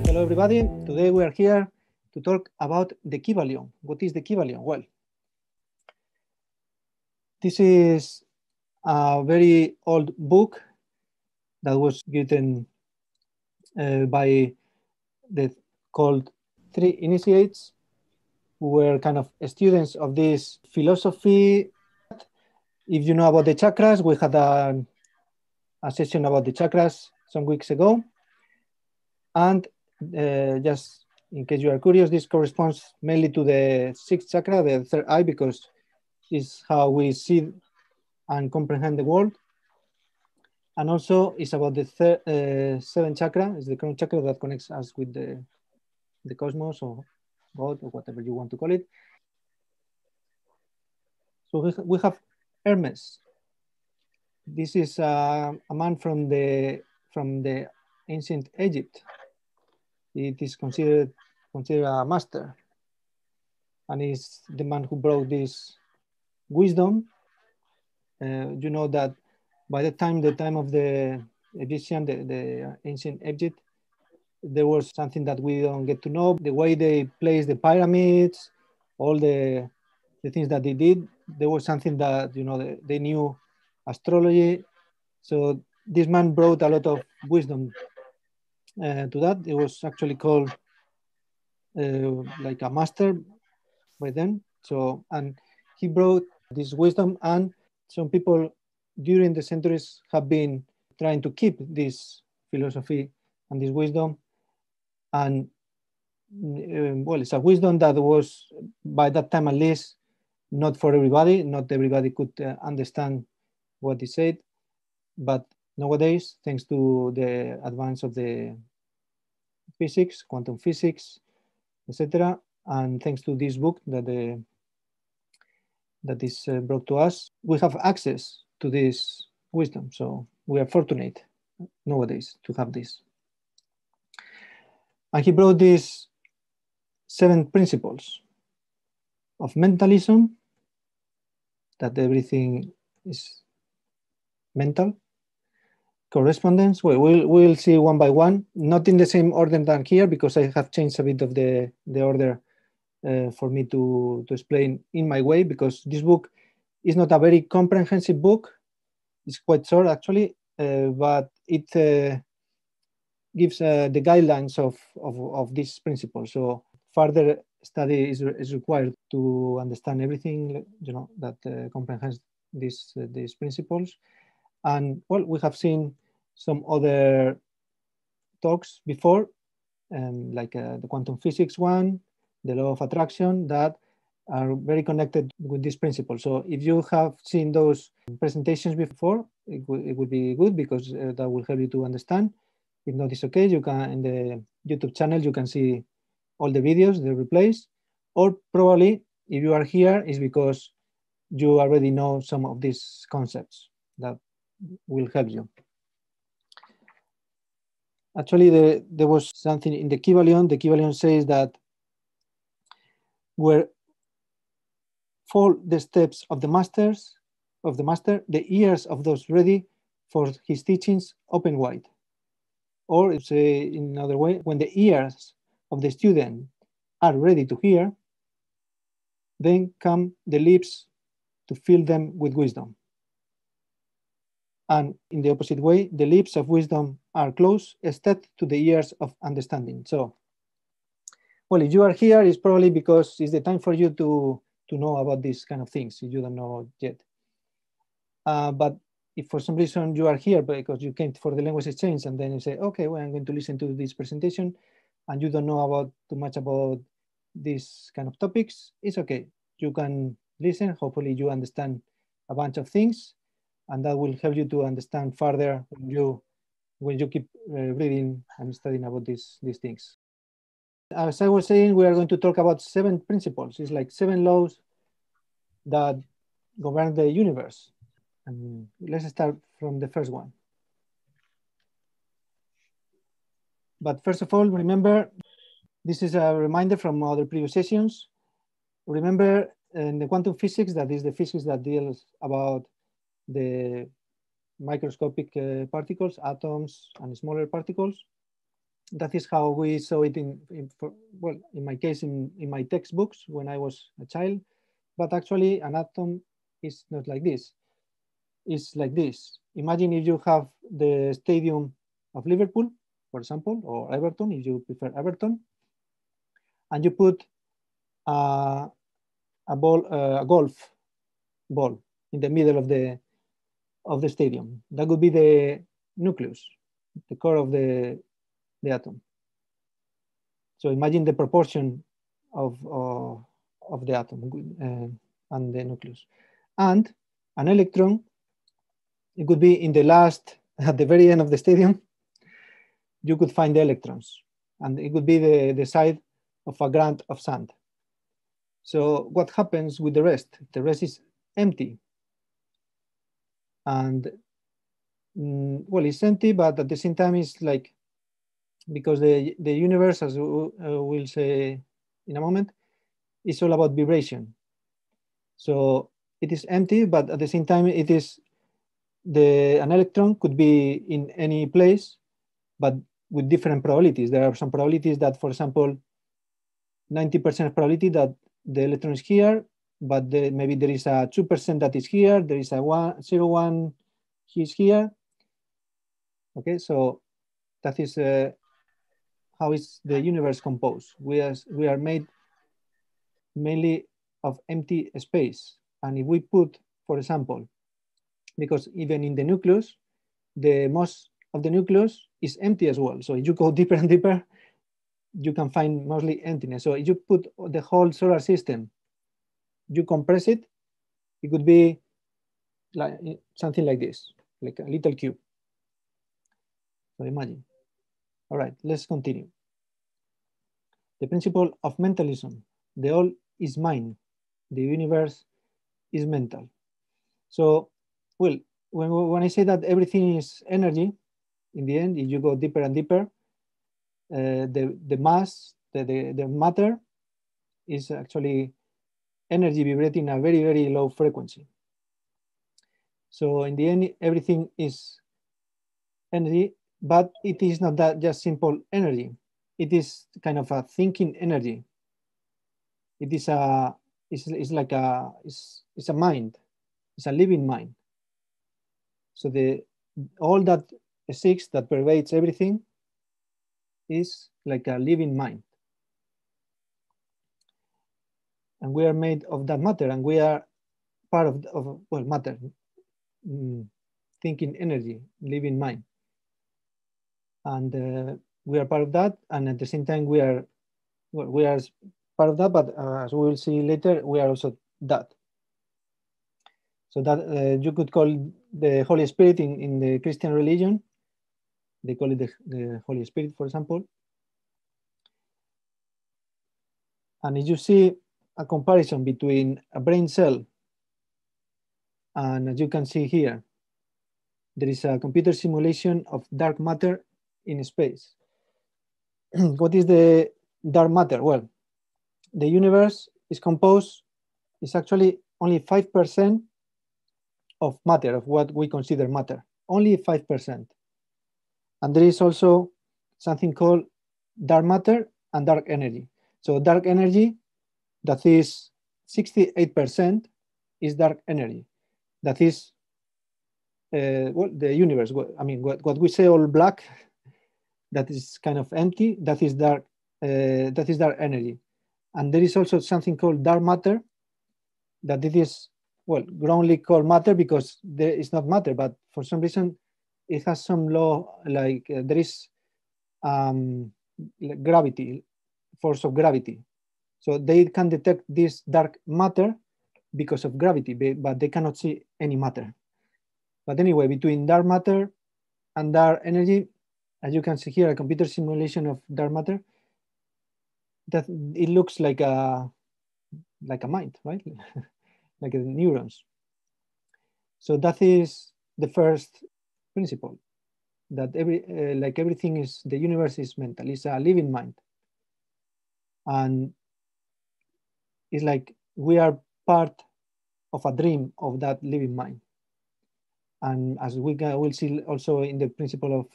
Hello everybody, today we are here to talk about the Kybalion. What is the Kybalion? Well, this is a very old book that was written by the called three initiates who were kind of students of this philosophy. If you know about the chakras, we had a session about the chakras some weeks ago. And just in case you are curious, this corresponds mainly to the sixth chakra, the third eye, because it's how we see and comprehend the world. And also it's about the seventh chakra, is the crown chakra that connects us with the cosmos or God or whatever you want to call it. So we have Hermes. This is a man from the ancient Egypt. It is considered a master, and is the man who brought this wisdom. You know that by the time of the Egyptian, the ancient Egypt, there was something that we don't get to know. The way they placed the pyramids, all the things that they did, there was something that, you know, they knew astrology. So this man brought a lot of wisdom to that. It was actually called like a master by then. So, and he brought this wisdom, and some people during the centuries have been trying to keep this philosophy and this wisdom. And well, it's a wisdom that was, by that time at least, not for everybody. Not everybody could understand what he said. But nowadays, thanks to the advance of the physics, quantum physics, etc., and thanks to this book that is brought to us, we have access to this wisdom. So we are fortunate nowadays to have this. And he brought these 7 principles of mentalism, that everything is mental. Correspondence, well, we'll see one by one, not in the same order than here, because I have changed a bit of the order for me to explain in my way, because this book is not a very comprehensive book. It's quite short actually, but it gives the guidelines of this principle. So further study is required to understand everything, you know, that comprehends these principles. And well, we have seen some other talks before, like the quantum physics one, the law of attraction, that are very connected with this principle. So if you have seen those presentations before, it would be good, because that will help you to understand. If not, it's okay. You can, in the YouTube channel, you can see all the videos, the replays, or probably if you are here, is because you already know some of these concepts that will help you. Actually, there was something in the Kybalion. The Kybalion says that where fall the steps of the master, the ears of those ready for his teachings open wide. Or say in another way, when the ears of the student are ready to hear, then come the lips to fill them with wisdom. And in the opposite way, the lips of wisdom are closed, instead to the ears of understanding. So, well, if you are here, it's probably because it's the time for you to know about these kind of things, if you don't know yet. But if for some reason you are here because you came for the language exchange, and then you say, okay, well, I'm going to listen to this presentation, and you don't know too much about these kind of topics, it's okay. You can listen. Hopefully you understand a bunch of things, and that will help you to understand further when you keep reading and studying about these things. As I was saying, we are going to talk about 7 principles. It's like 7 laws that govern the universe. And let's start from the first one. But first of all, remember, this is a reminder from other previous sessions. Remember, in the quantum physics, that is the physics that deals about the microscopic particles, atoms, and smaller particles. That is how we saw it well, in my case, in my textbooks when I was a child. But actually, an atom is not like this. It's like this. Imagine if you have the stadium of Liverpool, for example, or Everton, if you prefer Everton, and you put a golf ball in the middle of the stadium. That would be the nucleus, the core of the atom. So imagine the proportion of the atom and the nucleus. And an electron, it could be in the last, at the very end of the stadium, you could find the electrons. And it could be the side of a grain of sand. So what happens with the rest? The rest is empty. And well, it's empty, but at the same time, it's like, because the universe, as we'll say in a moment, is all about vibration. So it is empty, but at the same time, it is an electron could be in any place, but with different probabilities. There are some probabilities that, for example, 90% probability that the electron is here, but maybe there is a 2% that is here. There is a 0.1 is here. Okay, so that is how is the universe composed. We are made mainly of empty space. And if we put, for example, because even in the nucleus, the most of the nucleus is empty as well. So if you go deeper and deeper, you can find mostly emptiness. So if you put the whole solar system, you compress it, it could be like something like this, like a little cube. So imagine. All right, let's continue. The principle of mentalism. The all is mind. The universe is mental. So, well, when I say that everything is energy, in the end, if you go deeper and deeper, the mass, the matter is actually energy vibrating a very, very low frequency. So in the end, everything is energy, but it is not that just simple energy. It is kind of a thinking energy. It is it's like it's a mind. It's a living mind. So all that exists, that pervades everything, is like a living mind. And we are made of that matter, and we are part of well, matter, thinking energy, living mind. And we are part of that, and at the same time we are part of that, but as we will see later, we are also that. So that you could call the Holy Spirit in the Christian religion, they call it the Holy Spirit, for example. And if you see a comparison between a brain cell, and as you can see here, there is a computer simulation of dark matter in space. What is the dark matter? Well, the universe is composed, is actually only 5% of matter, of what we consider matter, only 5%. And there is also something called dark matter and dark energy. So dark energy, that is 68%, is dark energy. That is well, the universe. I mean, what we say all black, that is kind of empty. That is dark. That is dark energy. And there is also something called dark matter. That it is, well, wrongly called matter because there is not matter, but for some reason it has some law, like there is like gravity, force of gravity. So they can detect this dark matter because of gravity, but they cannot see any matter. But anyway, between dark matter and dark energy, as you can see here, a computer simulation of dark matter, that it looks like a mind, right? Like neurons. So that is the first principle, that like everything is, the universe is mental, it's a living mind. And it's like we are part of a dream of that living mind. And as we'll see also in the principle of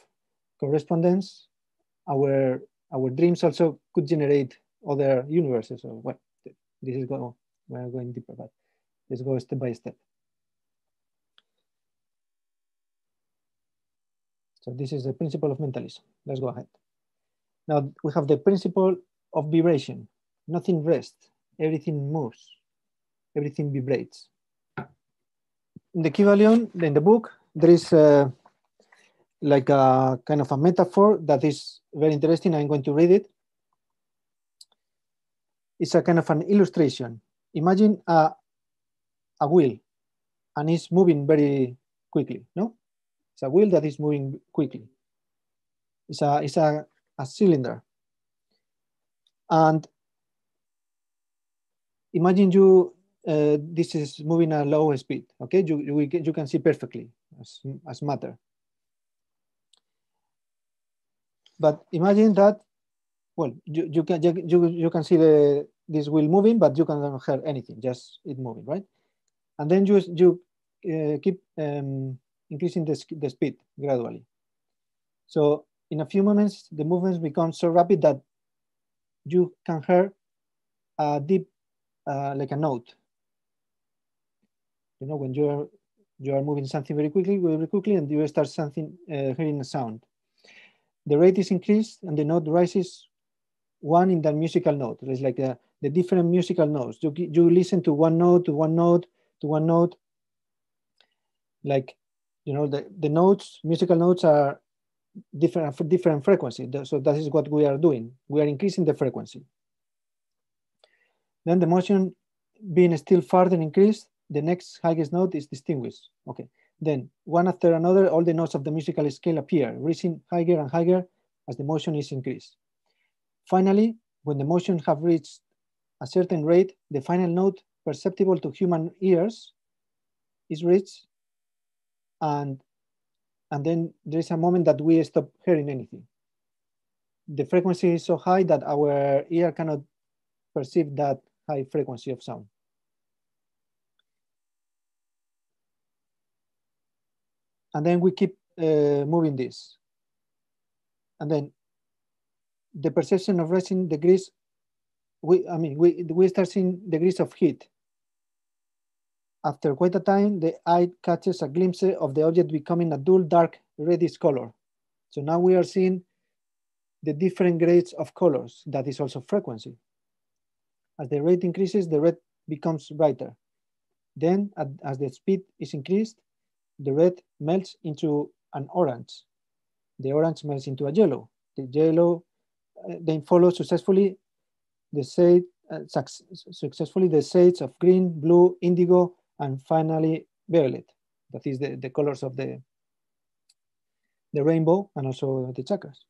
correspondence, our dreams also could generate other universes. So well, this is we're going deeper, but let's go step by step. So this is the principle of mentalism. Let's go ahead. Now we have the principle of vibration. Nothing rests, everything moves, everything vibrates. In the Kybalion, in the book, there is like a kind of a metaphor that is very interesting. I'm going to read it. It's a kind of an illustration. Imagine a wheel, and it's moving very quickly, no? It's a wheel that is moving quickly. It's a cylinder. And imagine this is moving at low speed, okay? You can see perfectly as matter. But imagine that, well, you can see this wheel moving, but you cannot hear anything, just it moving, right? And then you keep increasing the speed gradually. So in a few moments, the movements become so rapid that you can hear a deep, like a note. You know, when you are moving something very quickly, and you start hearing a sound. The rate is increased and the note rises one in the musical note. It's like the different musical notes. You listen to one note, to one note, to one note. Like, you know, the notes, musical notes are different frequency. So that is what we are doing. We are increasing the frequency. Then the motion being still further increased, the next highest note is distinguished. Okay. Then one after another, all the notes of the musical scale appear, reaching higher and higher as the motion is increased. Finally, when the motion have reached a certain rate, the final note perceptible to human ears is reached, and then there is a moment that we stop hearing anything. The frequency is so high that our ear cannot perceive that high frequency of sound. And then we keep moving this. And then the perception of rising degrees, we start seeing degrees of heat. After quite a time, the eye catches a glimpse of the object becoming a dull, dark, reddish color. So now we are seeing the different grades of colors. That is also frequency. As the rate increases, the red becomes brighter. Then, as the speed is increased, the red melts into an orange. The orange melts into a yellow. The yellow then follows successfully the shades of green, blue, indigo, and finally violet. That is the colors of the rainbow and also the chakras.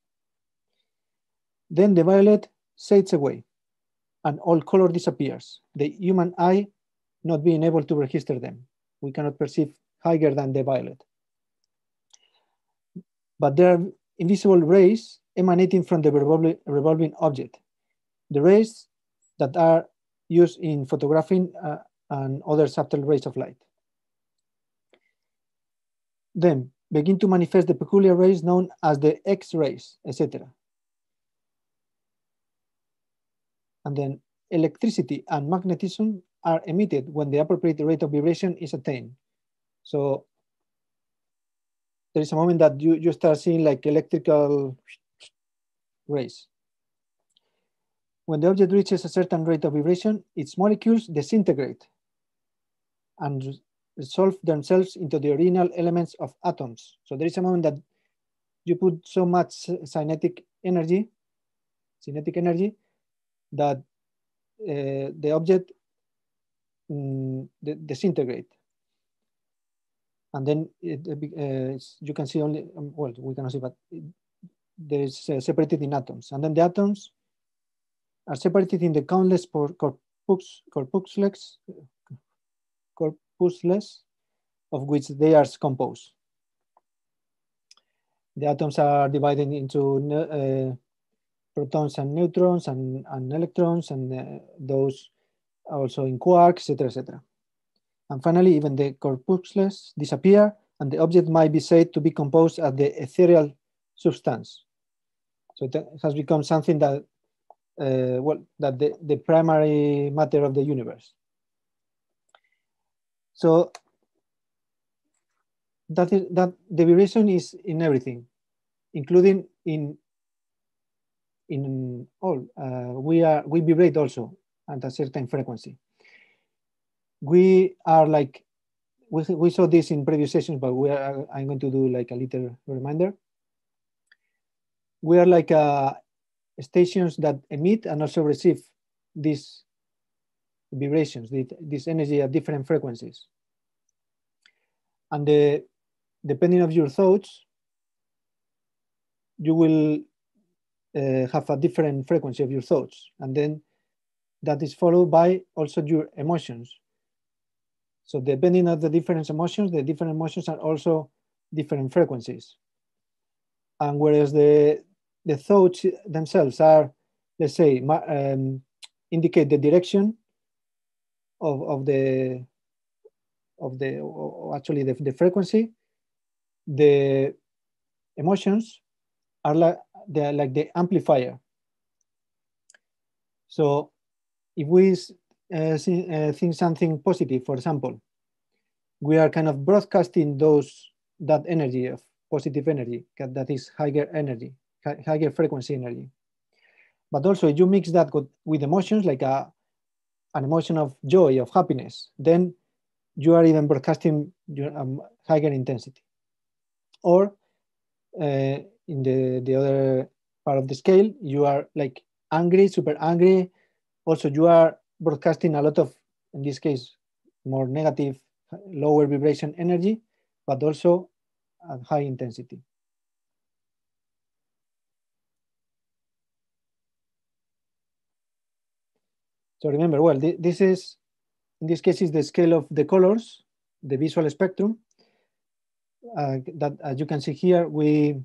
Then the violet fades away and all color disappears. The human eye not being able to register them. We cannot perceive higher than the violet. But there are invisible rays emanating from the revolving object. The rays that are used in photographing and other subtle rays of light. Then begin to manifest the peculiar rays known as the X-rays, etc. And then electricity and magnetism are emitted when the appropriate rate of vibration is attained. So there is a moment that you start seeing like electrical rays. When the object reaches a certain rate of vibration, its molecules disintegrate and resolve themselves into the original elements of atoms. So there is a moment that you put so much kinetic energy that the object disintegrate. And then you can see only, well, we cannot see, but there is separated in atoms. And then the atoms are separated in the countless corpuscles of which they are composed. The atoms are divided into protons and neutrons and electrons, and those also in quarks, etc., etc. And finally, even the corpuscles disappear and the object might be said to be composed of the ethereal substance. So it has become something that, that the primary matter of the universe. So that the vibration is in everything, including in all. We vibrate also at a certain frequency. We are like, we saw this in previous sessions, but I'm going to do like a little reminder. We are like stations that emit and also receive these vibrations, this energy at different frequencies. And depending on your thoughts, you will have a different frequency of your thoughts. And then that is followed by also your emotions. So depending on the different emotions are also different frequencies. And whereas the thoughts themselves are, let's say, indicate the direction of actually the frequency, the emotions are like the amplifier. So if we think something positive, for example, we are kind of broadcasting that energy of positive energy, that is higher energy, higher frequency energy. But also if you mix that with emotions, like an emotion of joy, of happiness, then you are even broadcasting your higher intensity. Or in the other part of the scale, you are like angry, super angry. Also, you are broadcasting a lot of, in this case, more negative, lower vibration energy, but also at high intensity. So remember, well, this is, in this case, is the scale of the colors, the visual spectrum. That, as you can see here, we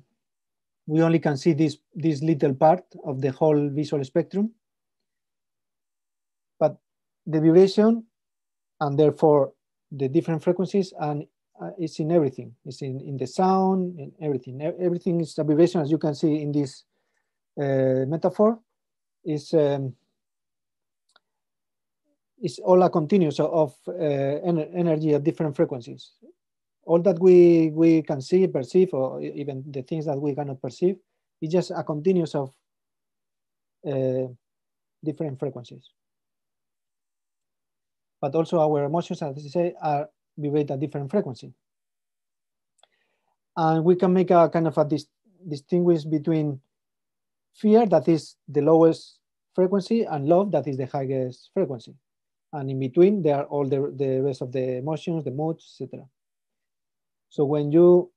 only can see this little part of the whole visual spectrum. But the vibration, and therefore the different frequencies, and it's in everything. It's in the sound, in everything. Everything is a vibration, as you can see in this metaphor. Is all a continuous of energy at different frequencies. All that we can see, perceive, or even the things that we cannot perceive, is just a continuous of different frequencies. But also our emotions, as I say, are vibrate at different frequency. And we can make a kind of a distinguish between fear, that is the lowest frequency, and love, that is the highest frequency. And in between, there are all the rest of the emotions, the moods, etc. So when you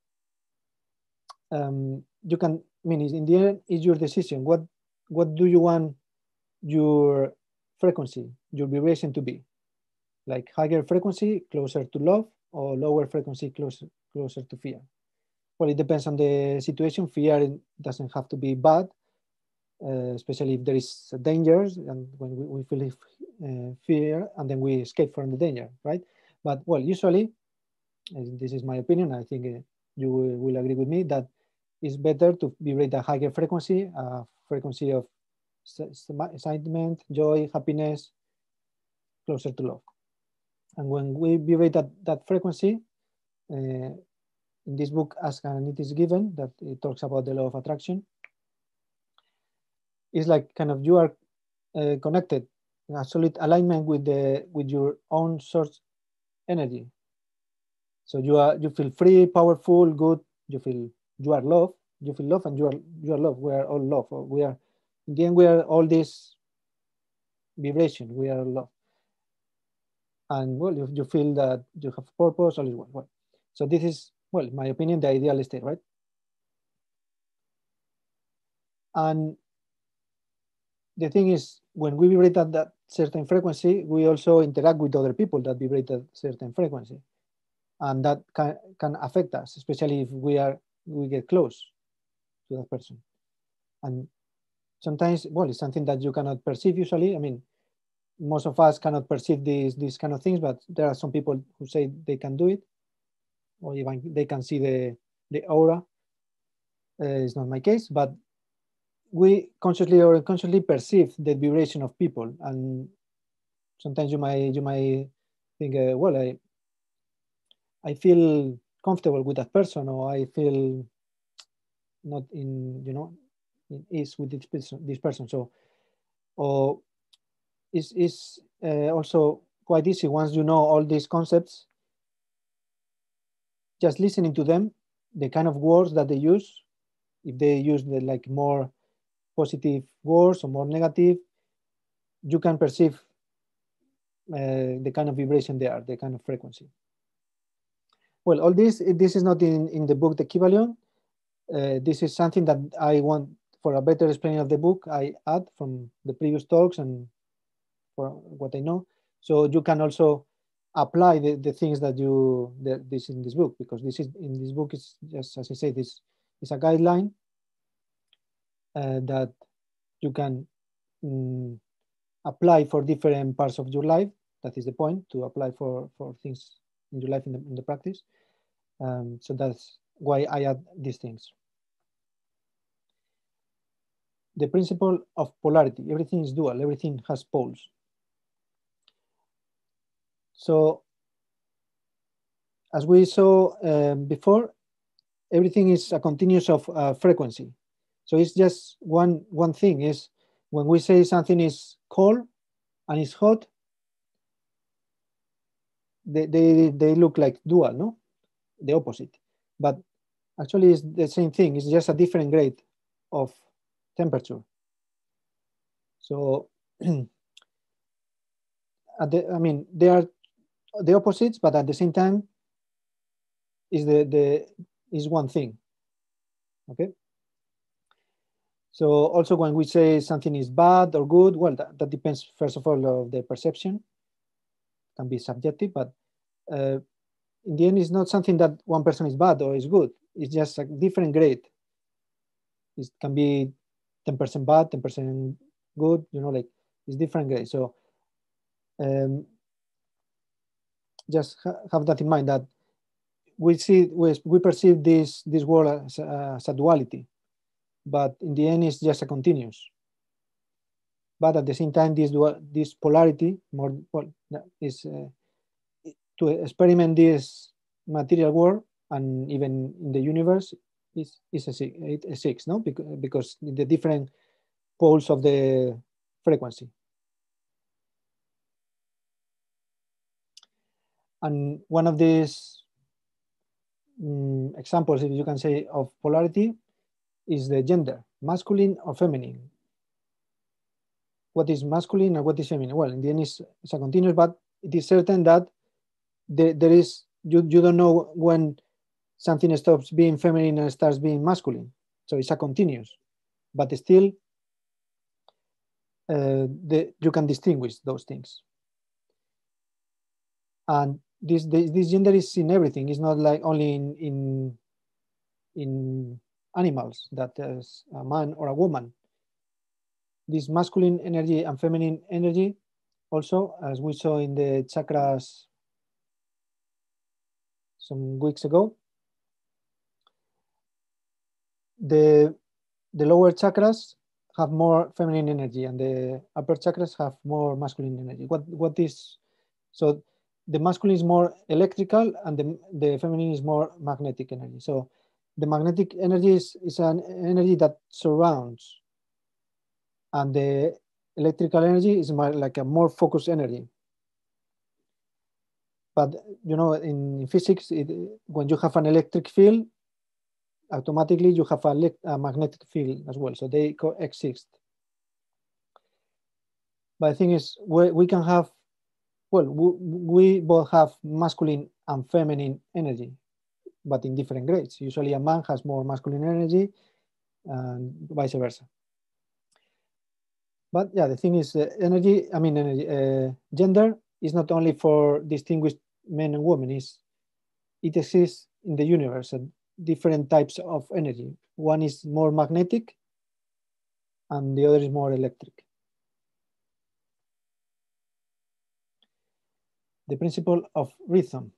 can, I mean, in the end, it's your decision. What do you want your frequency, your vibration to be? Like higher frequency, closer to love, or lower frequency, closer to fear? Well, it depends on the situation. Fear doesn't have to be bad, especially if there is dangers, and when we feel fear, and then we escape from the danger, right? But well, usually, this is my opinion, I think you will agree with me, that it's better to vibrate a higher frequency, a frequency of excitement, joy, happiness, closer to love. And when we vibrate that frequency, in this book, Ask and It Is Given, that it talks about the law of attraction, it's like kind of you are connected in absolute alignment with your own source energy. So you feel free, powerful, good. You are love. You feel love, and you are love. We are all love. We are, in the end, we are all this vibration. We are love. And well, you feel that you have purpose, all is well. So this is, well, in my opinion, the ideal state, right? And the thing is, when we vibrate at that certain frequency, we also interact with other people that vibrate at certain frequency. And that can affect us, especially if we get close to that person. And sometimes, well, it's something that you cannot perceive usually. I mean, most of us cannot perceive these kind of things, but there are some people who say they can do it. or even they can see the aura. It's not my case, but we consciously or unconsciously perceive the vibration of people, and sometimes you might think, well, I feel comfortable with that person, or I feel not in in ease with this person. So, or is also quite easy once you know all these concepts. Just listening to them, the kind of words that they use, if they use the like more positive words or more negative, you can perceive the kind of vibration they are, the kind of frequency. Well, all this is not in the book, the Kybalion. This is something that I want, for a better explaining of the book, I add from the previous talks and for what I know. So you can also apply the things that this in this book, because this is in this book is just, as I say, this is a guideline that you can apply for different parts of your life. That is the point, to apply for things in your life in the practice. So that's why I add these things. The principle of polarity. Everything is dual, everything has poles. So as we saw before, everything is a continuous of frequency. So it's just one thing is when we say something is cold and it's hot, they look like dual, no? The opposite. But actually it's the same thing. It's just a different grade of temperature. So I mean, they are the opposites, but at the same time is is one thing. Okay. So also when we say something is bad or good, well, that depends first of all of the perception. It can be subjective, but in the end, it's not something that one person is bad or is good. It's just a different grade. It can be 10% bad, 10% good. Like it's different grades. So just have that in mind, that we perceive this world as a duality, but in the end, it's just a continuous. But at the same time, this polarity is to experiment this material world and even in the universe is a six, no? Because the different poles of the frequency. And one of these examples, if you can say, of polarity is the gender, masculine or feminine. What is masculine and what is feminine? Well, in the end, it's a continuous, but it is certain that there is, you don't know when something stops being feminine and starts being masculine. So it's a continuous, but still you can distinguish those things. And this gender is in everything. It's not like only in animals, that is a man or a woman. This masculine energy and feminine energy also, as we saw in the chakras some weeks ago, the lower chakras have more feminine energy and the upper chakras have more masculine energy. What is, so the masculine is more electrical and the feminine is more magnetic energy. So the magnetic energy is an energy that surrounds, and the electrical energy is like a more focused energy. But in physics, when you have an electric field, automatically you have a magnetic field as well. So they coexist. But the thing is, we can have, well, we both have masculine and feminine energy, but in different grades. Usually a man has more masculine energy and vice versa. But yeah, the thing is, gender is not only for distinguished men and women. It exists in the universe, different types of energy. One is more magnetic and the other is more electric. The principle of rhythm.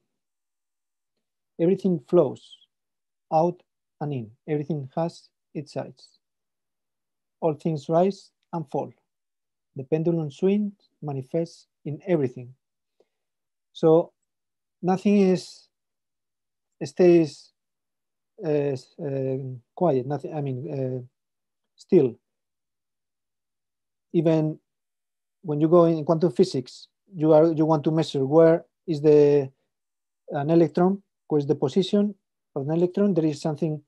Everything flows out and in. Everything has its sides. All things rise and fall. The pendulum swings manifests in everything. So nothing stays quiet. Nothing. I mean, still. Even when you go in quantum physics, you want to measure where is an electron, where is the position of an electron. There is something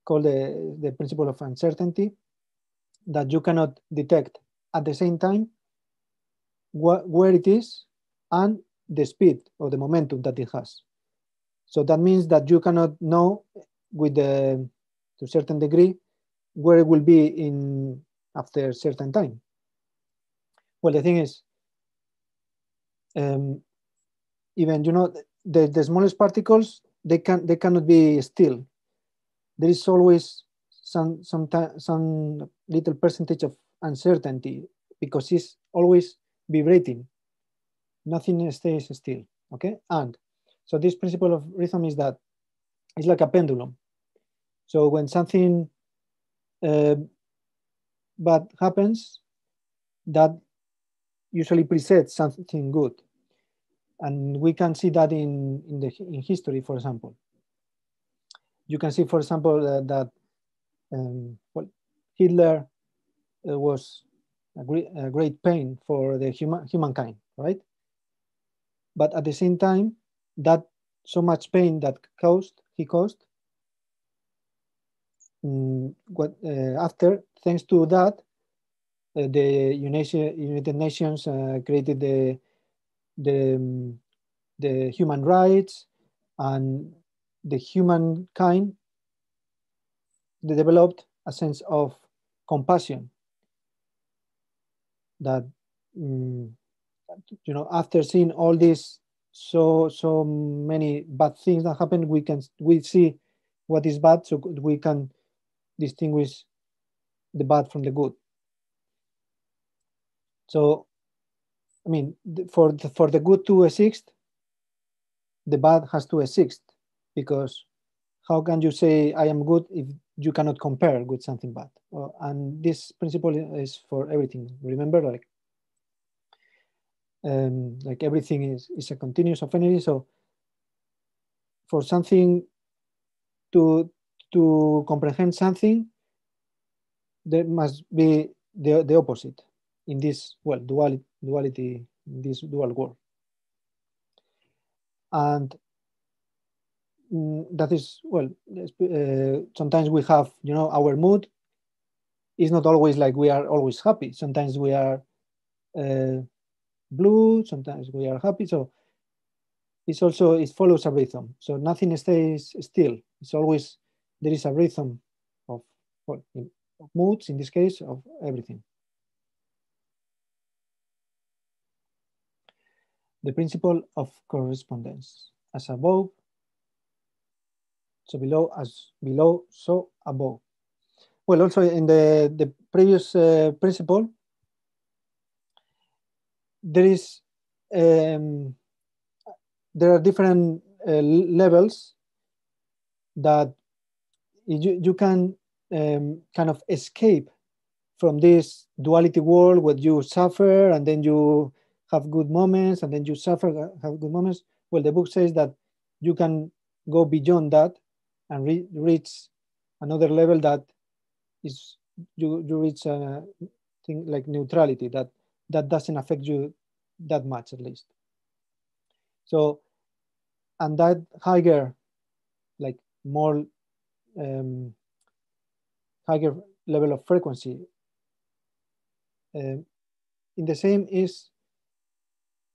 called the principle of uncertainty that you cannot detect at the same time where it is and the speed or the momentum that it has. So that means that you cannot know with to a certain degree where it will be in after a certain time. Well, the thing is, even the smallest particles, they cannot be still. There is always some little percentage of uncertainty because it's always vibrating. Nothing stays still. Okay, and so this principle of rhythm is that it's like a pendulum. So when something bad happens, that usually presets something good. And we can see that in history, for example. You can see, for example, that well, Hitler was a great pain for the humankind, right? But at the same time, that so much pain that he caused, after, thanks to that, the United Nations created the human rights, and the humankind, they developed a sense of compassion that after seeing all these so many bad things that happen, we see what is bad, so we can distinguish the bad from the good. So I mean, for the good to exist, the bad has to exist, because how can you say I am good if you cannot compare with something bad? And this principle is for everything. Remember, like everything is a continuous of energy. So for something to comprehend something, there must be the opposite in this duality, in this dual world. And that is, well, sometimes we have, our mood is not always like we are always happy. Sometimes we are blue, sometimes we are happy. So it follows a rhythm. So nothing stays still. It's always, there is a rhythm of moods, in this case, of everything. The principle of correspondence. As above, so below, as below, so above. Well, also in the previous principle, there are different levels that you can kind of escape from this duality world where you suffer and then you have good moments and then you suffer, have good moments. Well, the book says that you can go beyond that and reach another level that is you reach a thing like neutrality that doesn't affect you that much, at least. So, and that higher, like more higher level of frequency, in the same is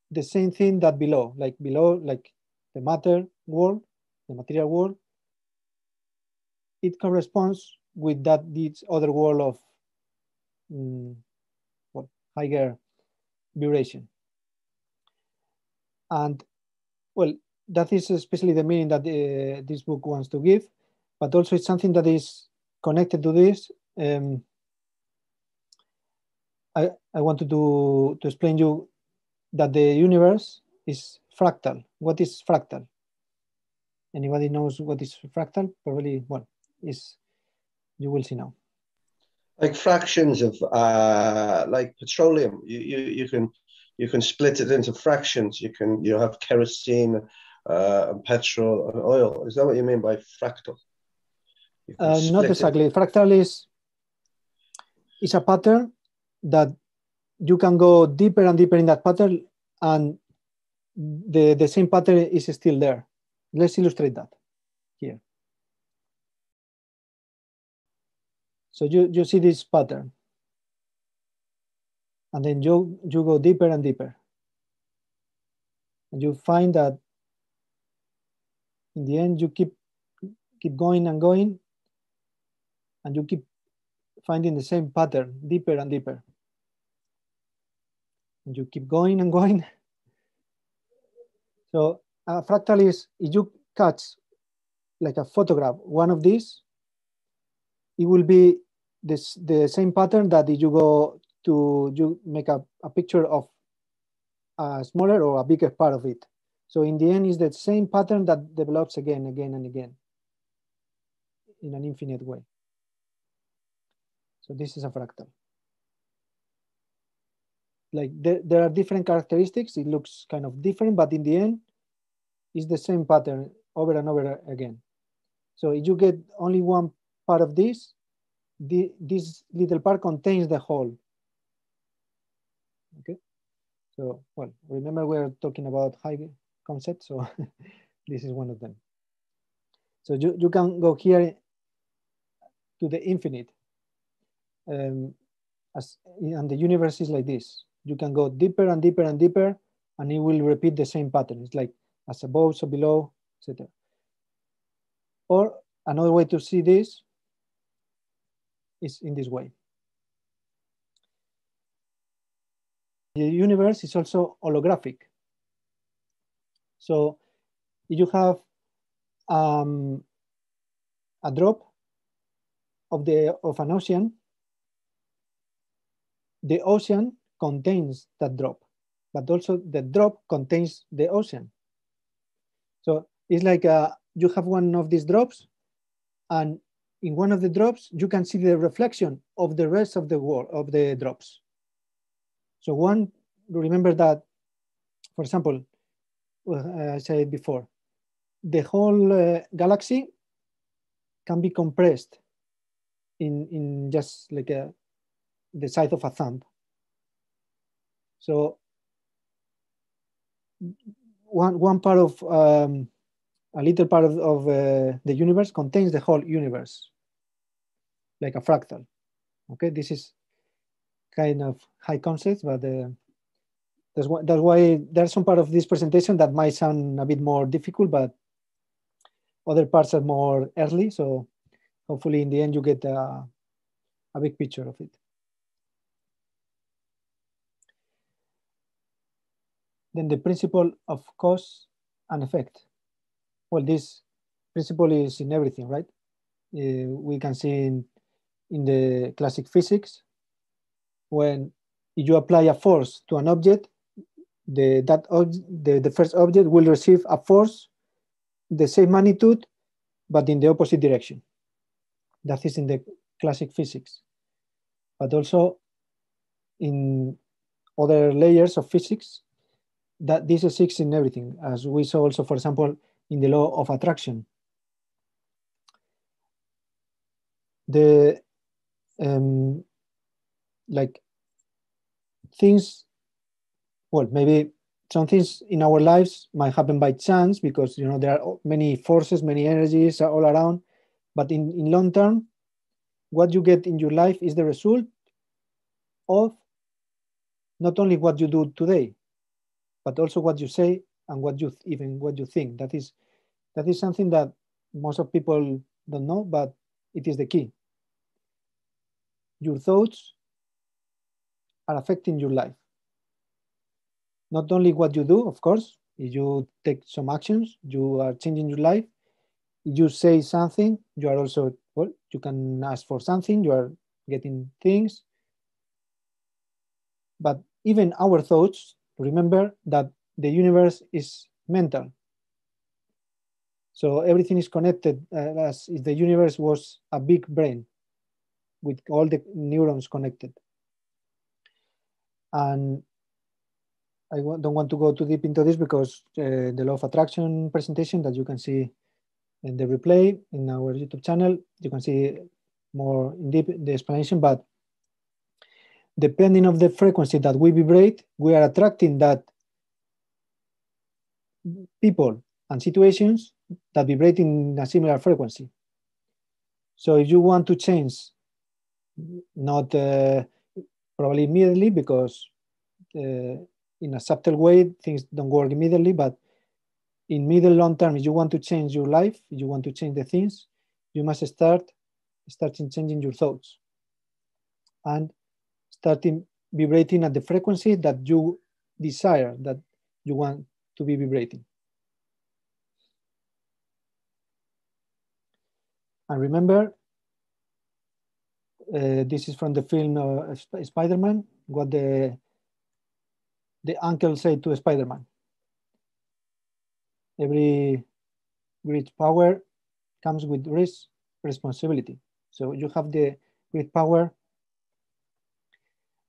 the same thing that below, like the matter world, the material world, it corresponds with this other world of higher vibration. And well, that is especially the meaning that this book wants to give, but also it's something that is connected to this. I wanted to explain you that the universe is fractal. What is fractal? Anybody knows what is fractal? Probably, well, you will see now. Like fractions of like petroleum. You can split it into fractions. You have kerosene and petrol and oil. Is that what you mean by fractal? Not exactly. Fractal is a pattern that you can go deeper and deeper in that pattern, and the same pattern is still there. Let's illustrate that here. So you see this pattern, and then you go deeper and deeper, and you find that in the end you keep going and going, and you keep finding the same pattern deeper and deeper, and you keep going and going. So a fractal is, if you catch like a photograph, one of these, it will be the same pattern that if you make a picture of a smaller or a bigger part of it. So in the end, it's the same pattern that develops again, again, and again in an infinite way. So this is a fractal. Like there are different characteristics. It looks kind of different, but in the end, it's the same pattern over and over again. So if you get only one part of this, this little part contains the whole. Okay. So, well, remember we're talking about high concepts, so this is one of them. So you can go here to the infinite. And the universe is like this. You can go deeper and deeper and deeper, and it will repeat the same pattern. It's like as above, so below, etc. Or another way to see this is in this way. The universe is also holographic. So if you have a drop of an ocean, the ocean contains that drop, but also the drop contains the ocean. So it's like you have one of these drops, and in one of the drops, you can see the reflection of the rest of the world of the drops. So remember that, for example, I said before, the whole galaxy can be compressed in just like the size of a thumb. So one part of a little part of the universe contains the whole universe, like a fractal. Okay, this is kind of high concept, but that's why there's some part of this presentation that might sound a bit more difficult, but other parts are more early. So hopefully in the end you get a big picture of it. Then the principle of cause and effect. Well, this principle is in everything, right? We can see in the classic physics, when you apply a force to an object, the first object will receive a force the same magnitude, but in the opposite direction. That is in the classic physics. But also in other layers of physics, that this exists in everything, as we saw also, for example, in the law of attraction. The like things, well, maybe some things in our lives might happen by chance because there are many forces, many energies all around. But in long term, what you get in your life is the result of not only what you do today, but also what you say and what you think. That is something that most of people don't know, but it is the key. Your thoughts are affecting your life. Not only what you do, of course. If you take some actions, you are changing your life. If you say something, you are also, well, you can ask for something, you are getting things. But even our thoughts, remember that the universe is mental. So everything is connected as if the universe was a big brain with all the neurons connected. And I don't want to go too deep into this because the law of attraction presentation that you can see in the replay in our YouTube channel, you can see more in deep the explanation, but depending on the frequency that we vibrate, we are attracting that people and situations that vibrate in a similar frequency. So if you want to change, not probably immediately, because in a subtle way, things don't work immediately, but in middle long term, if you want to change your life, if you want to change the things, you must start changing your thoughts and starting vibrating at the frequency that you desire, that you want to be vibrating. And remember, this is from the film Spider-Man, what the uncle said to Spider-Man. Every great power comes with responsibility. So you have the great power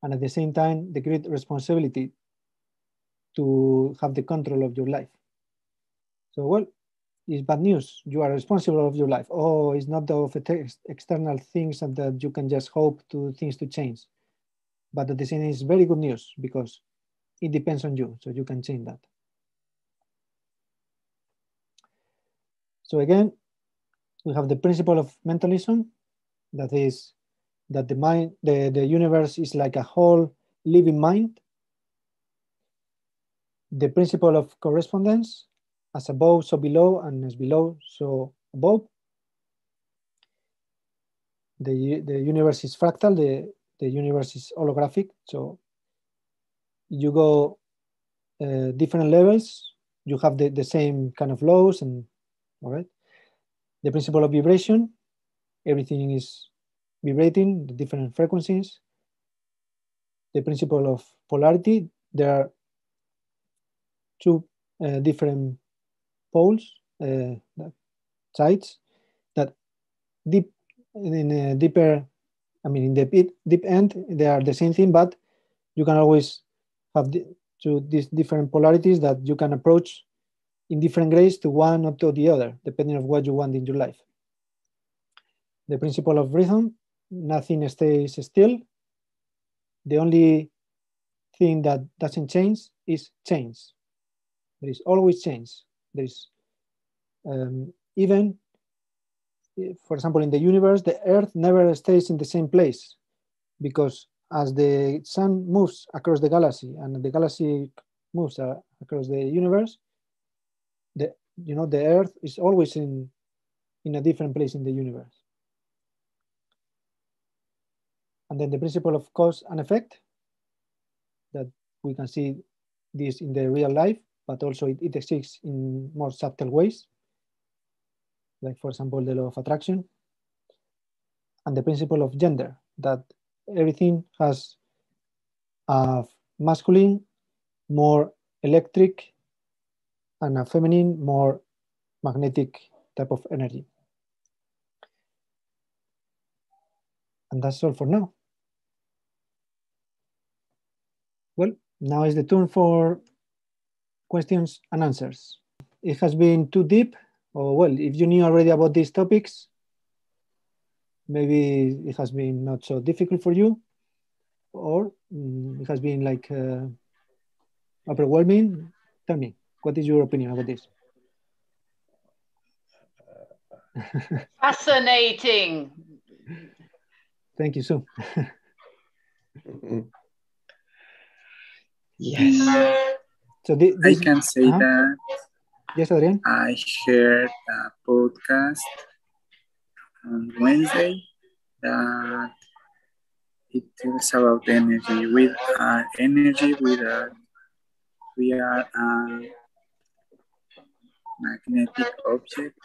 and at the same time, the great responsibility to have the control of your life. So, well, it's bad news. You are responsible of your life. Oh, it's not of external things and that you can just hope to things to change. But at the same time, it's very good news because it depends on you, so you can change that. So again, we have the principle of mentalism, that is that the mind, the universe is like a whole living mind. The principle of correspondence, as above, so below, and as below, so above. The universe is fractal, the universe is holographic. So you go different levels, you have the same kind of laws, and all right. The principle of vibration, everything is vibrating, the different frequencies. The principle of polarity, there are two different poles, sides, that deep in a deeper, I mean, in the deep end, they are the same thing, but you can always have these different polarities that you can approach in different grades to one or to the other, depending on what you want in your life. The principle of rhythm, nothing stays still. The only thing that doesn't change is change. There is always change. There is even, for example, in the universe, the Earth never stays in the same place because as the sun moves across the galaxy and the galaxy moves across the universe, the Earth is always in a different place in the universe. And then the principle of cause and effect, that we can see this in the real life, but also it exists in more subtle ways, like for example, the law of attraction. And the principle of gender, that everything has a masculine, more electric, and a feminine, more magnetic type of energy. And that's all for now. Well, now is the turn for questions and answers. It has been too deep, or well, if you knew already about these topics, maybe it has been not so difficult for you, or it has been like overwhelming. Tell me, what is your opinion about this? Fascinating. Thank you, Sue. Yes. So this, I can say that. Yes, Adrian. I heard a podcast on Wednesday that it tells about energy. With our energy, we are a magnetic object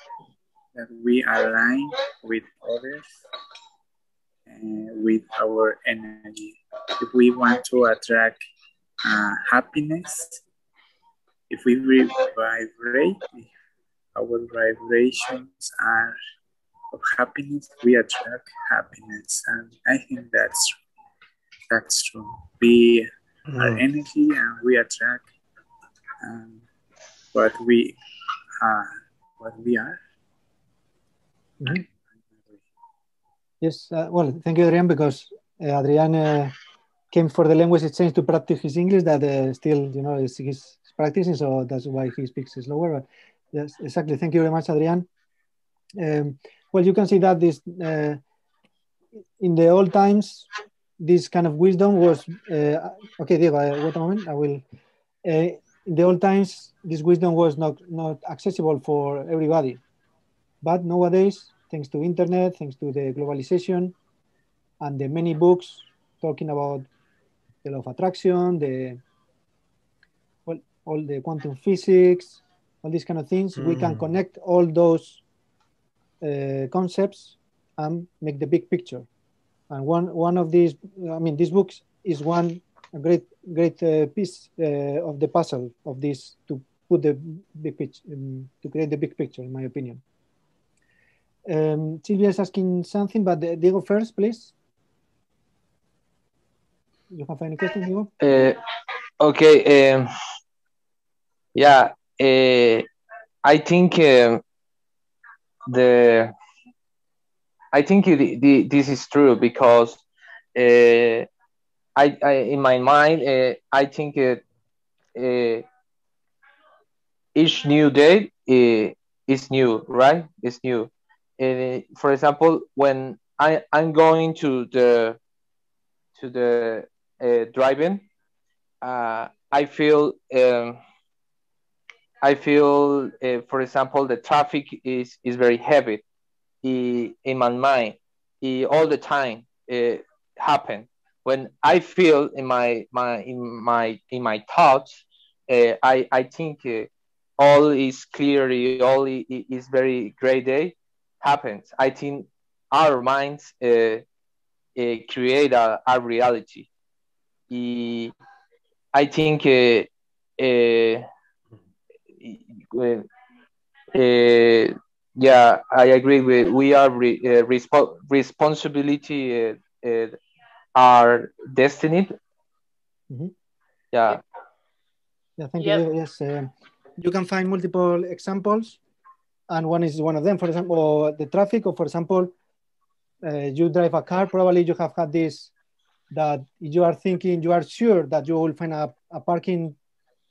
that we align with others and with our energy. If we want to attract happiness, if we vibrate our vibrations are of happiness, we attract happiness, and I think that's true. We are energy, and we attract what we what we are. Mm-hmm. Yes, well, thank you, Adrian, because Adrian came for the language exchange to practice his English that still, you know, he's practicing, so that's why he speaks slower. But yes, exactly. Thank you very much, Adrian. Well, you can see that this in the old times, this kind of wisdom was okay. Diego, wait a moment. I will. In the old times, this wisdom was not accessible for everybody, but nowadays, thanks to internet, thanks to the globalization, and the many books talking about the law of attraction, all the quantum physics, all these kind of things, we can connect all those concepts and make the big picture. And one of these, I mean, these books is a great piece of the puzzle of this to put the big picture, to create the big picture, in my opinion. Sylvia is asking something, but Diego first, please. You have any question, Diego? Okay. Yeah. I think this is true because I in my mind I think each new day is new, right? It's new. For example, when I'm going to the driving, I feel for example, the traffic is very heavy in my mind all the time. Happen when I feel in my thoughts. I think all is clearly, all is very great day happens. I think our minds create a reality. I think yeah, I agree with we are responsibility our destiny. Mm-hmm. Yeah. Yeah, thank you. Yes, you can find multiple examples, and one is one of them. For example, the traffic, or for example, you drive a car. Probably you have had this, that you are thinking, you are sure that you will find a parking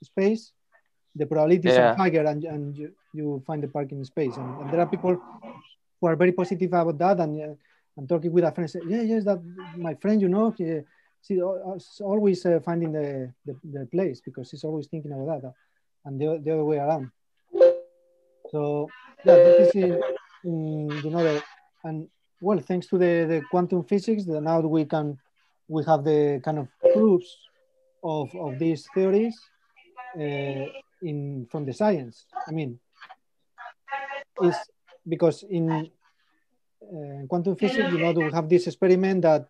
space. The probabilities are higher, and you find the parking space. And there are people who are very positive about that, and talking with a friend, say, yes, that my friend, you know, she's always finding the place because she's always thinking about that, and the other way around. So yeah, this is you know, and well, thanks to the quantum physics, now we have the kind of proofs of these theories from the science. I mean, is because in quantum physics, you know, we have this experiment that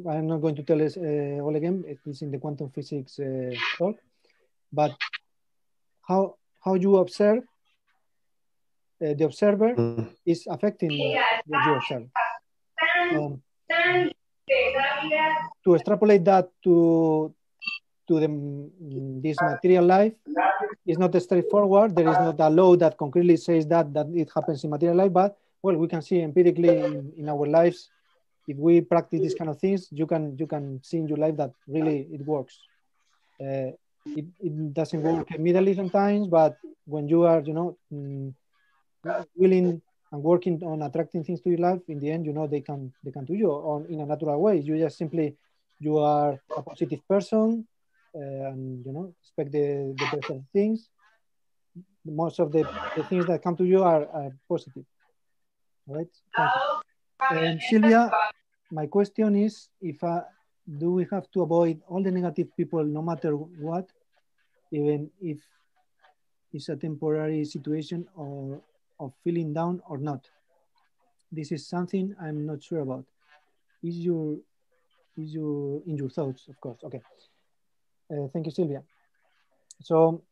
I'm not going to tell us all again. It is in the quantum physics talk, but how you observe the observer is affecting what you observe. To extrapolate that to this material life is not straightforward. There is not a law that concretely says that it happens in material life, but well, we can see empirically in our lives. If we practice these kind of things, you can see in your life that really it works. It doesn't work immediately sometimes, but when you are, you know, willing and working on attracting things to your life, in the end, you know, they come to you or in a natural way. You just simply, you are a positive person, and you know, expect the best of things. Most of the things that come to you are positive. All right, thank you. Sylvia, my question is, if do we have to avoid all the negative people no matter what, even if it's a temporary situation or of feeling down or not? This is something I'm not sure about. Is your in your thoughts, of course. Okay. Thank you, Sylvia. So,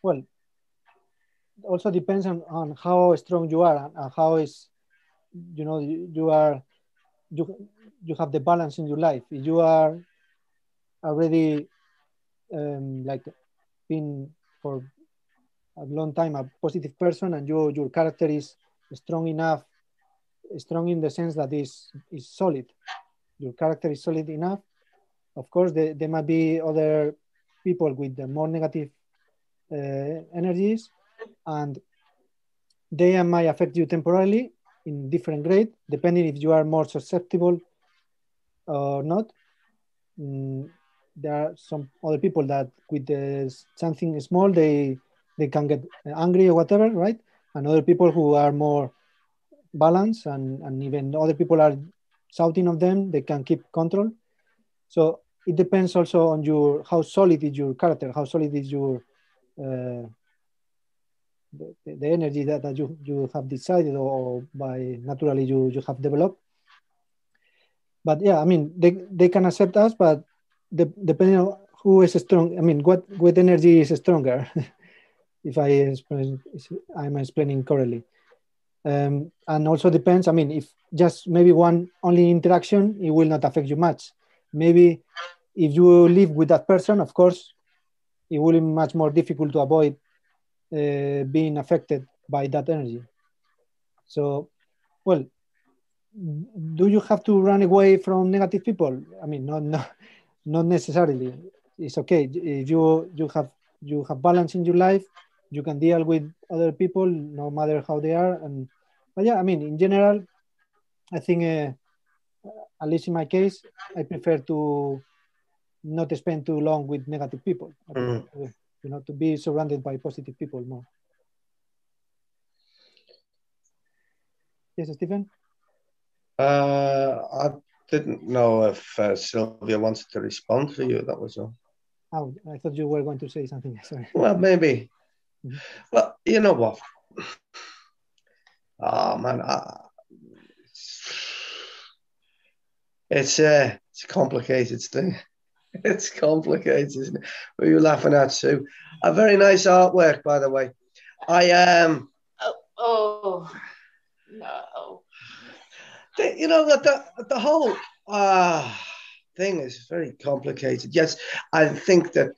well, also depends on how strong you are and how is, you know, you have the balance in your life. If you are already like been for a long time a positive person, and your character is strong enough, strong in the sense that is solid. Your character is solid enough. Of course, there might be other people with the more negative energies, and they might affect you temporarily in different grade, depending if you are more susceptible or not. There are some other people that with something small, they can get angry or whatever, right? And other people who are more balanced, and even other people are shouting of them, they can keep control. So it depends also on how solid is your character, how solid is your the energy that you have decided, or by naturally you have developed. But yeah, I mean, they can accept us, but depending on who is strong, I mean, what energy is stronger, if I'm explaining correctly. And also depends, I mean, if just maybe one only interaction, it will not affect you much. Maybe if you live with that person, of course, it will be much more difficult to avoid being affected by that energy. So, well, do you have to run away from negative people? I mean, not necessarily. It's okay if you have balance in your life. You can deal with other people no matter how they are. But yeah, I mean, in general, I think at least in my case, I prefer to not spend too long with negative people. I prefer to be surrounded by positive people more. Yes, Stephen? I didn't know if Sylvia wanted to respond for you. That was all. Oh, I thought you were going to say something. Sorry. Well, maybe. Well, you know what? Oh man, it's a complicated thing. It's complicated, isn't it? What are you laughing at, Sue? A very nice artwork, by the way. Oh no. You know that the whole thing is very complicated. Yes, I think that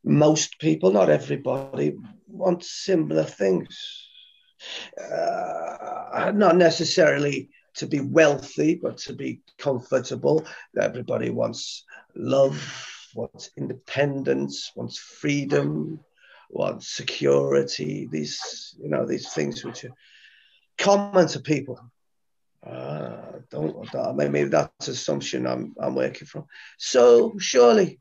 most people, not everybody, want similar things. Not necessarily to be wealthy, but to be comfortable. Everybody wants love, wants independence, wants freedom, wants security. These things which are common to people. Maybe that's assumption I'm working from. So surely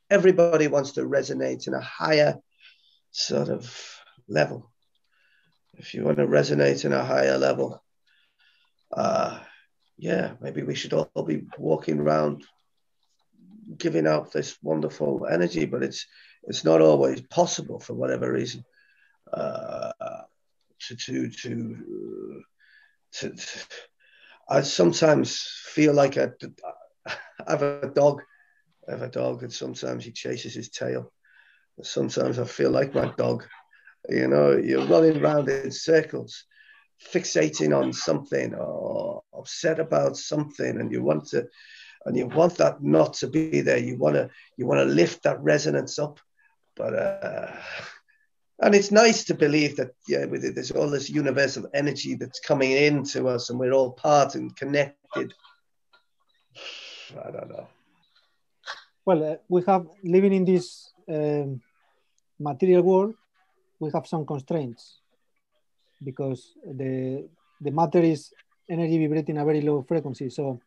everybody wants to resonate in a higher sort of level. If you want to resonate in a higher level, yeah, maybe we should all be walking around giving out this wonderful energy, but it's not always possible for whatever reason. I sometimes feel like I have a dog. And sometimes he chases his tail. Sometimes I feel like my dog. You know, you're running around in circles, fixating on something or upset about something, and you want that not to be there. You want to lift that resonance up, but and it's nice to believe that there's all this universal energy that's coming into us, and we're all part and connected. I don't know. Well, we have living in this material world. We have some constraints because the matter is energy vibrating a very low frequency. So,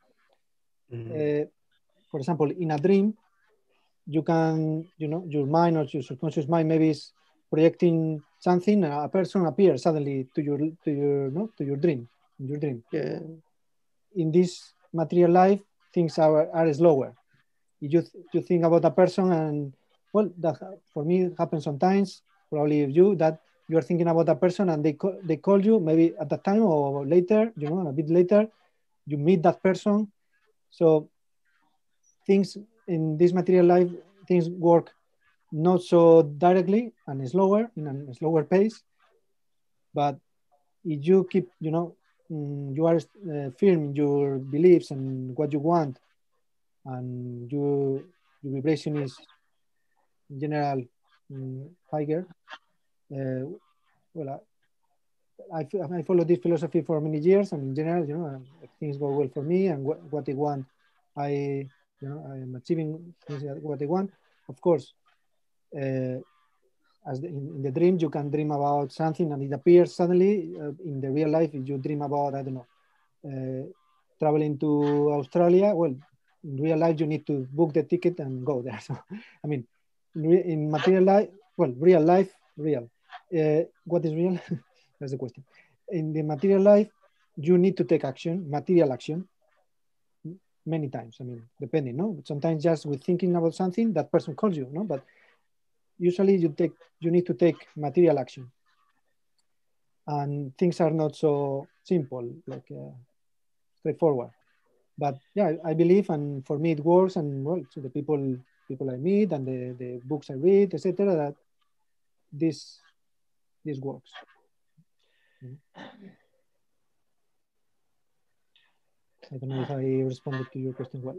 for example, in a dream, you can, your mind or your subconscious mind maybe is projecting something. A person appears suddenly to your dream. In your dream. Yeah. In this material life, things are slower. You think about a person, and well, that for me happens sometimes. Probably if that you are thinking about a person and they call you maybe at that time or later, a bit later, you meet that person. So things in this material life, things work not so directly and slower, in a slower pace. But if you keep, you are firm in your beliefs and what you want, and your vibration is in general higher. Well, I followed this philosophy for many years, and in general, things go well for me, and what I want, I am achieving things what I want. Of course, as in the dream, you can dream about something and it appears suddenly. In the real life, if you dream about, I don't know, traveling to Australia, well, in real life, you need to book the ticket and go there. So, I mean, in material life, well, real life, real. What is real? That's the question. In the material life, you need to take action, material action, many times. I mean, depending, no? Sometimes just with thinking about something, that person calls you, no? But usually you need to take material action. And things are not so simple, like straightforward. But yeah, I believe, and for me it works, and well, to the people I meet and the books I read, etc., that this works. I don't know if I responded to your question well.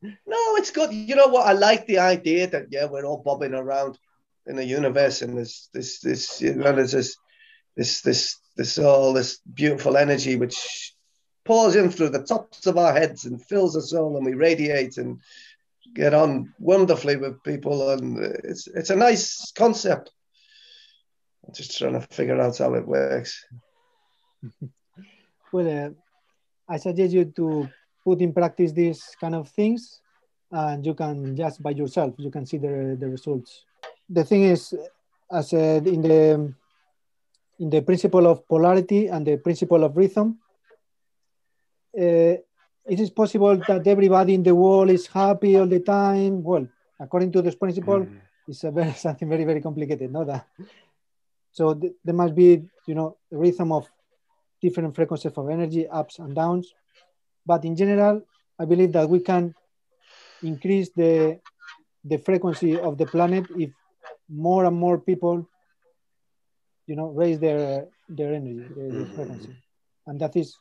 No, it's good. You know what? I like the idea that we're all bobbing around in the universe, and there's this beautiful energy which pours in through the tops of our heads and fills us all, and we radiate and get on wonderfully with people, and it's a nice concept. I'm just trying to figure out how it works. Well, I suggest you to put in practice these kind of things, and you can just by yourself, you can see the results. The thing is, as in the principle of polarity and the principle of rhythm, it is possible that everybody in the world is happy all the time. Well, according to this principle, it's something very, very complicated, no? So there must be, a rhythm of different frequencies of energy, ups and downs. But in general, I believe that we can increase the frequency of the planet if more and more people, raise their energy, their frequency. And that is,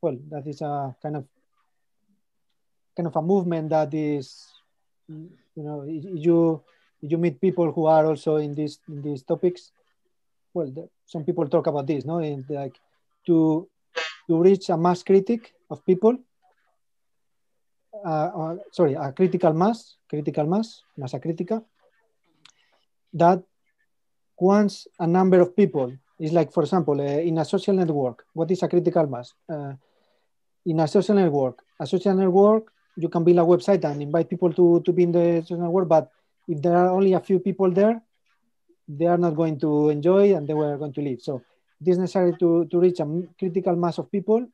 well, that is a kind of a movement that is, you meet people who are also in these topics. Well, some people talk about this, no? And like to reach a mass critic of people. A critical mass, massa critica, that once a number of people is like, for example, in a social network, what is a critical mass? In a social network, you can build a website and invite people to be in the social network, but if there are only a few people there, they are not going to enjoy and they were going to leave. So it is necessary to reach a critical mass of people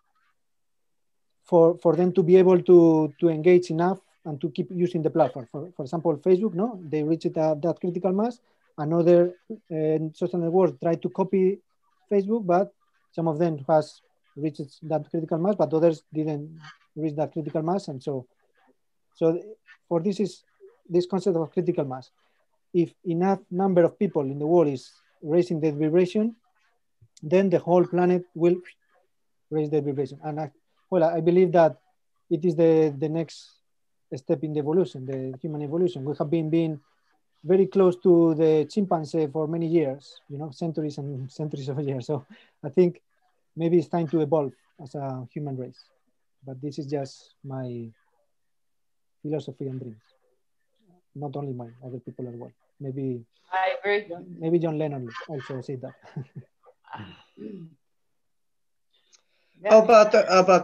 for them to be able to engage enough and to keep using the platform. For example, Facebook, no, they reached that critical mass. Another social networks try to copy Facebook, but some of them has reached that critical mass, but others didn't reach that critical mass. And so for this concept of critical mass. If enough number of people in the world is raising the vibration, then the whole planet will raise the vibration. And I believe that it is the next step in the evolution, the human evolution. We have been being very close to the chimpanzee for many years, centuries and centuries of years. So I think maybe it's time to evolve as a human race. But this is just my philosophy and dreams. Not only mine, other people as well. Maybe I agree. Maybe John Lennon also said that. How about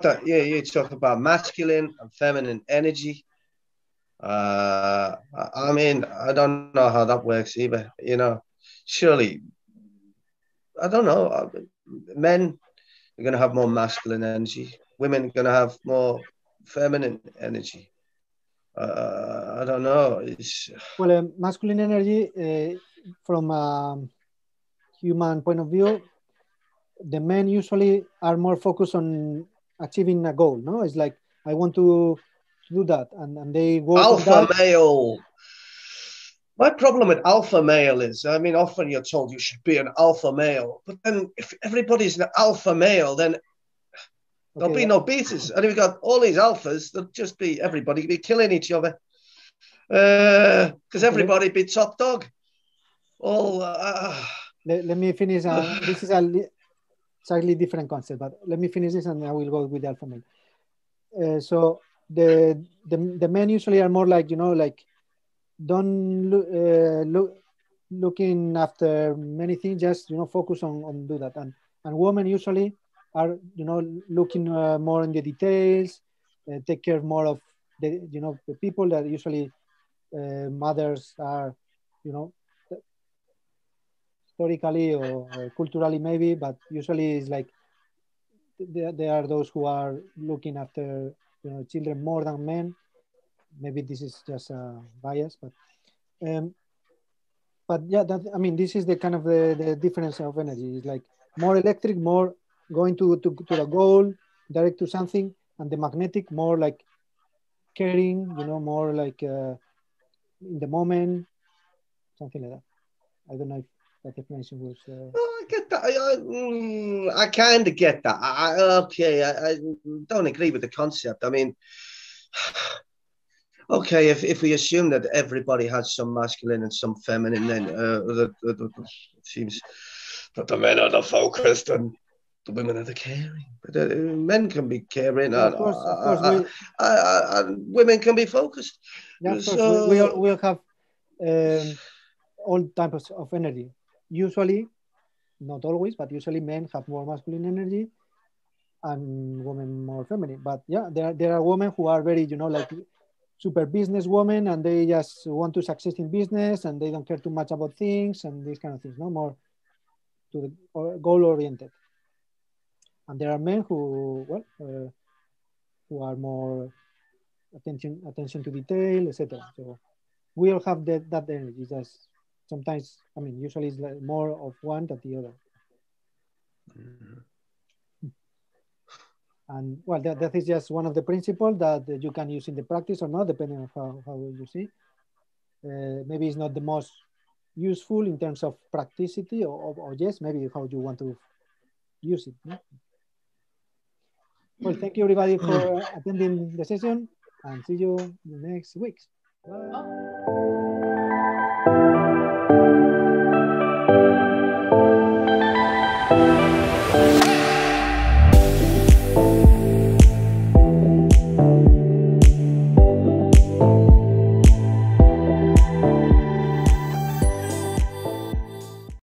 that? Yeah, you talk about masculine and feminine energy. I mean, I don't know how that works either. Surely, I don't know. Men are going to have more masculine energy. Women are going to have more feminine energy. I don't know. Well, masculine energy, from a human point of view, the men usually are more focused on achieving a goal. No, it's like, I want to do that, and they work alpha on that. male. My problem with alpha male is, I mean, often you're told you should be an alpha male, but then if everybody's an alpha male, then there'll be no betas. And if you've got all these alphas, there'll just be everybody be killing each other. Because everybody be top dog. All. Let me finish. This is a slightly different concept, but let me finish this and I will go with the alpha male. So the men usually are more like, you know, like don't looking after many things, just, you know, focus on do that. And women usually are, you know, looking more in the details, take care more of the, you know, the people that usually mothers are, you know, historically or culturally maybe, but usually it's like there are those who are looking after, you know, children more than men. Maybe this is just a bias, but yeah, that, I mean, this is the kind of the difference of energy. It's like more electric, more going to the goal, direct to something, and the magnetic more like caring, you know, more like in the moment, something like that. I don't know if that explanation was. I get that. I kind of get that. I don't agree with the concept. I mean, okay, if we assume that everybody has some masculine and some feminine, then it seems that the men are the focused and the women are the caring. But men can be caring, yeah, of course, and women can be focused. Yeah, of course, we all have all types of energy. Usually, not always, but usually men have more masculine energy and women more feminine. But yeah, there are women who are very, you know, like super business women, and they just want to succeed in business and they don't care too much about things and these kind of things, no more to the goal oriented. And there are men who, well, who are more attention to detail, etc. So we all have that energy. Just sometimes, I mean, usually it's like more of one than the other. And well, that is just one of the principles that you can use in the practice or not, depending on how you see. Maybe it's not the most useful in terms of practicity, or yes, maybe how you want to use it. No? Well, thank you everybody for attending the session and see you in the next weeks. Bye.